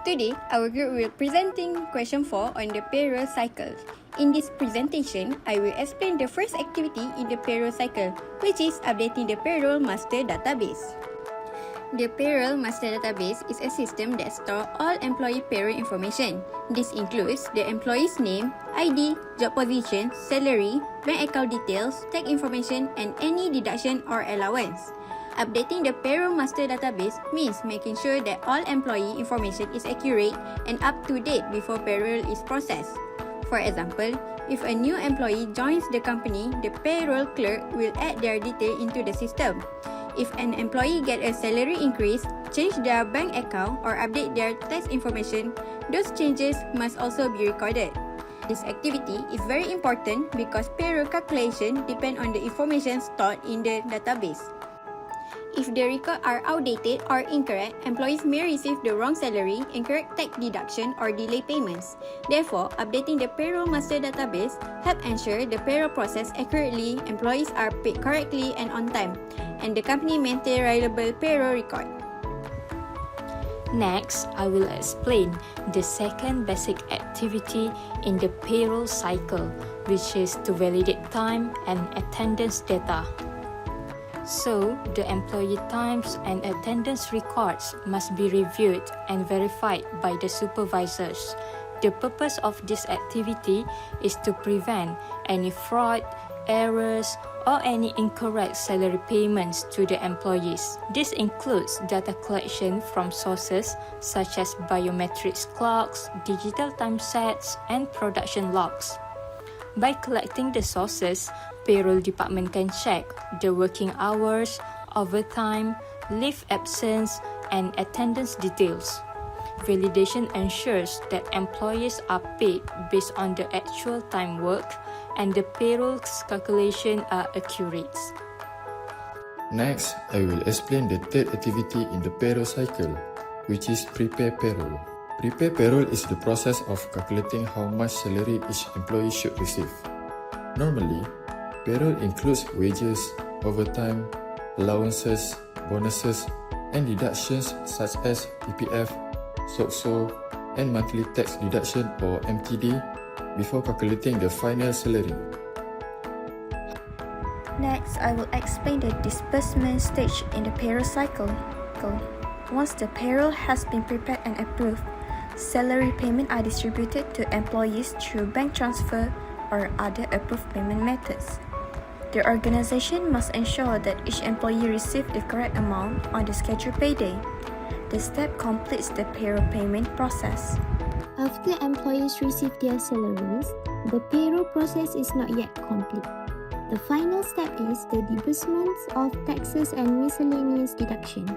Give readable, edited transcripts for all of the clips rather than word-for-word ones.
Today, our group will presenting question 4 on the payroll cycle. In this presentation, I will explain the first activity in the payroll cycle, which is updating the payroll master database. The payroll master database is a system that stores all employee payroll information. This includes the employee's name, ID, job position, salary, bank account details, tax information, and any deduction or allowance. Updating the payroll master database means making sure that all employee information is accurate and up to date before payroll is processed. For example, if a new employee joins the company, the payroll clerk will add their detail into the system. If an employee gets a salary increase, change their bank account, or update their tax information, those changes must also be recorded. This activity is very important because payroll calculation depend on the information stored in the database. If the records are outdated or incorrect, employees may receive the wrong salary, incorrect tax deduction, or delay payments. Therefore, updating the payroll master database helps ensure the payroll process accurately, employees are paid correctly and on time, and the company maintains reliable payroll record. Next, I will explain the second basic activity in the payroll cycle, which is to validate time and attendance data. So, the employee times and attendance records must be reviewed and verified by the supervisors. The purpose of this activity is to prevent any fraud, errors, or any incorrect salary payments to the employees. This includes data collection from sources such as biometrics clocks, digital time sets, and production logs. By collecting the sources, payroll department can check the working hours, overtime, leave absence, and attendance details. Validation ensures that employees are paid based on the actual time worked and the payroll calculation are accurate. Next, I will explain the third activity in the payroll cycle, which is prepare payroll. Prepare payroll is the process of calculating how much salary each employee should receive. Normally, payroll includes wages, overtime, allowances, bonuses, and deductions such as PPF, SOCSO, and monthly tax deduction or MTD before calculating the final salary. Next, I will explain the disbursement stage in the payroll cycle. Once the payroll has been prepared and approved, salary payments are distributed to employees through bank transfer or other approved payment methods. The organization must ensure that each employee receives the correct amount on the scheduled payday. The step completes the payroll payment process. After employees receive their salaries, the payroll process is not yet complete. The final step is the disbursement of taxes and miscellaneous deduction.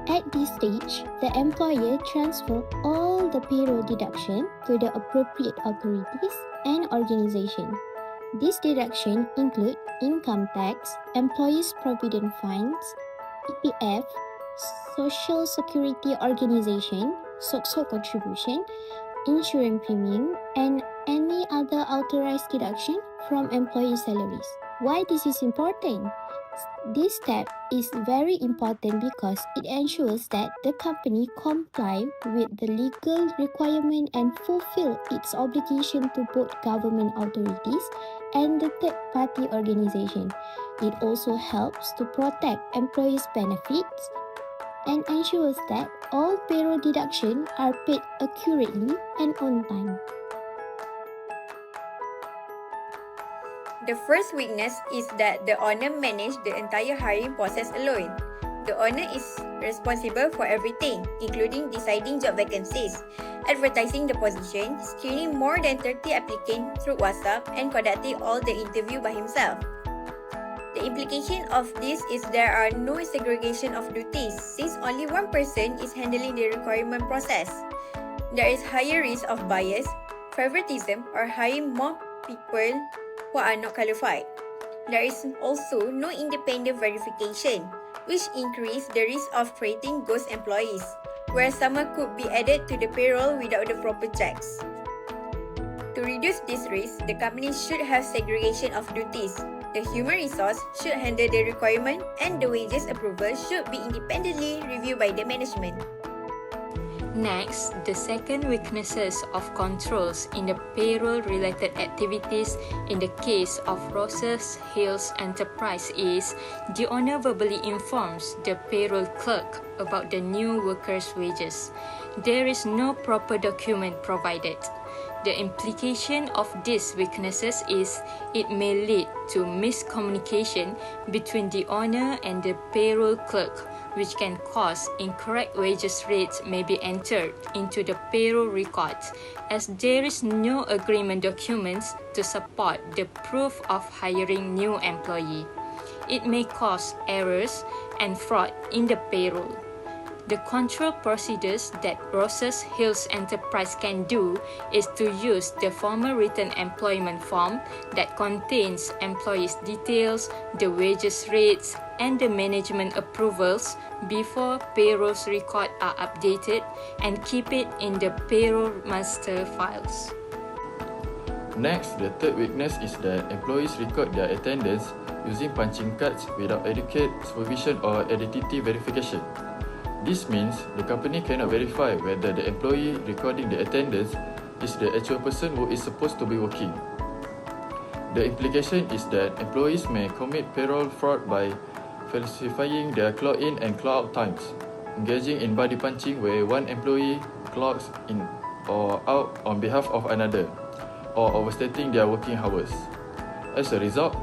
At this stage, the employer transfers all the payroll deduction to the appropriate authorities and organization. These deductions include income tax, employees' provident funds, PPF, Social Security Organization, SOCSO contribution, insurance premium, and any other authorized deduction from employee salaries. Why this is important? This step is very important because it ensures that the company comply with the legal requirement and fulfill its obligation to both government authorities and the third-party organization. It also helps to protect employees' benefits and ensures that all payroll deductions are paid accurately and on time. The first weakness is that the owner manages the entire hiring process alone. The owner is responsible for everything, including deciding job vacancies, advertising the position, screening more than 30 applicants through WhatsApp, and conducting all the interview by himself. The implication of this is there are no segregation of duties since only one person is handling the requirement process. There is higher risk of bias, favoritism, or hiring more people who are not qualified. There is also no independent verification, which increases the risk of creating ghost employees, where someone could be added to the payroll without the proper checks. To reduce this risk, the company should have segregation of duties. The human resource should handle the requirement, and the wages approval should be independently reviewed by the management. Next, the second weaknesses of controls in the payroll-related activities in the case of Roses Hills Enterprise is the owner verbally informs the payroll clerk about the new workers' wages. There is no proper document provided. The implication of these weaknesses is it may lead to miscommunication between the owner and the payroll clerk, which can cause incorrect wages rates may be entered into the payroll records, as there is no agreement documents to support the proof of hiring new employee. It may cause errors and fraud in the payroll. The control procedures that Roses Hills Enterprise can do is to use the formal written employment form that contains employees' details, the wages rates, and the management approvals before payroll's records are updated, and keep it in the payroll master files. Next, the third weakness is that employees record their attendance using punching cards without adequate supervision or identity verification. This means the company cannot verify whether the employee recording the attendance is the actual person who is supposed to be working. The implication is that employees may commit payroll fraud by falsifying their clock-in and clock-out times, engaging in body punching where one employee clocks in or out on behalf of another, or overstating their working hours. As a result,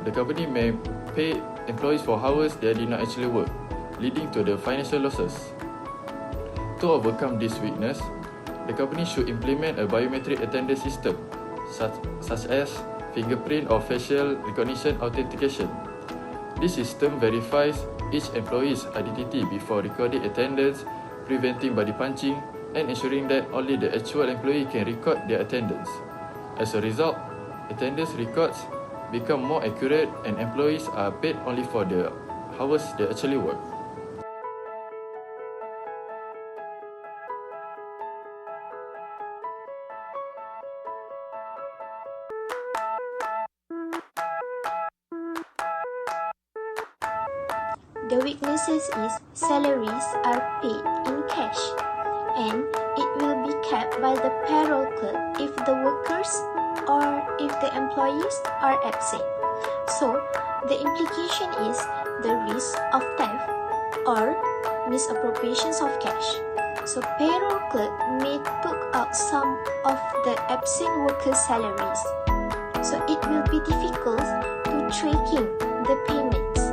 the company may pay employees for hours they did not actually work, leading to the financial losses. To overcome this weakness, the company should implement a biometric attendance system, such as fingerprint or facial recognition authentication. This system verifies each employee's identity before recording attendance, preventing body punching, and ensuring that only the actual employee can record their attendance. As a result, attendance records become more accurate and employees are paid only for the hours they actually work. The weaknesses is salaries are paid in cash, and it will be kept by the payroll clerk if the workers or if the employees are absent. So, the implication is the risk of theft or misappropriations of cash. So, payroll clerk may took out some of the absent workers' salaries. So, it will be difficult to tracking the payments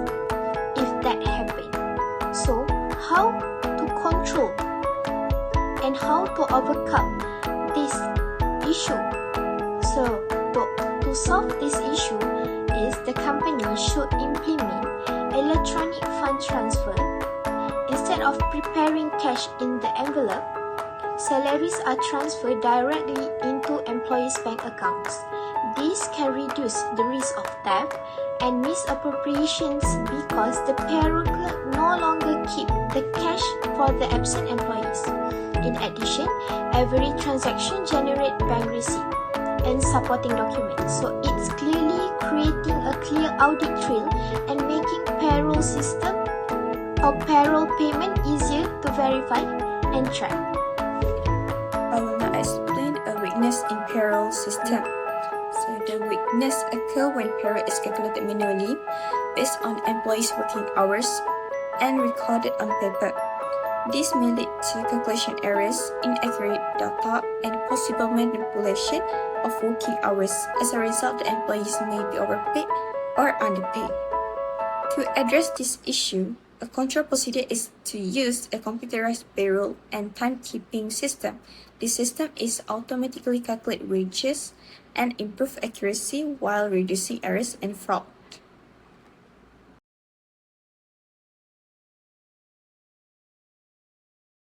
if that happen. So, how to control and how to overcome this issue? So, to solve this issue is the company should implement electronic fund transfer. Instead of preparing cash in the envelope, salaries are transferred directly into employees' bank accounts. This can reduce the risk of theft and misappropriations because the payroll clerk no longer keep the cash for the absent employees. In addition, every transaction generates bank receipt and supporting documents. So it's clearly creating a clear audit trail and making payroll system or payroll payment easier to verify and track. I will now explain a weakness in payroll system. So the weakness occurs when payroll is calculated manually based on employees' working hours and recorded on paper. This may lead to calculation errors, inaccurate data, and possible manipulation of working hours. As a result, the employees may be overpaid or underpaid. To address this issue, a control procedure is to use a computerized payroll and timekeeping system. This system is automatically calculate wages and improve accuracy while reducing errors and fraud.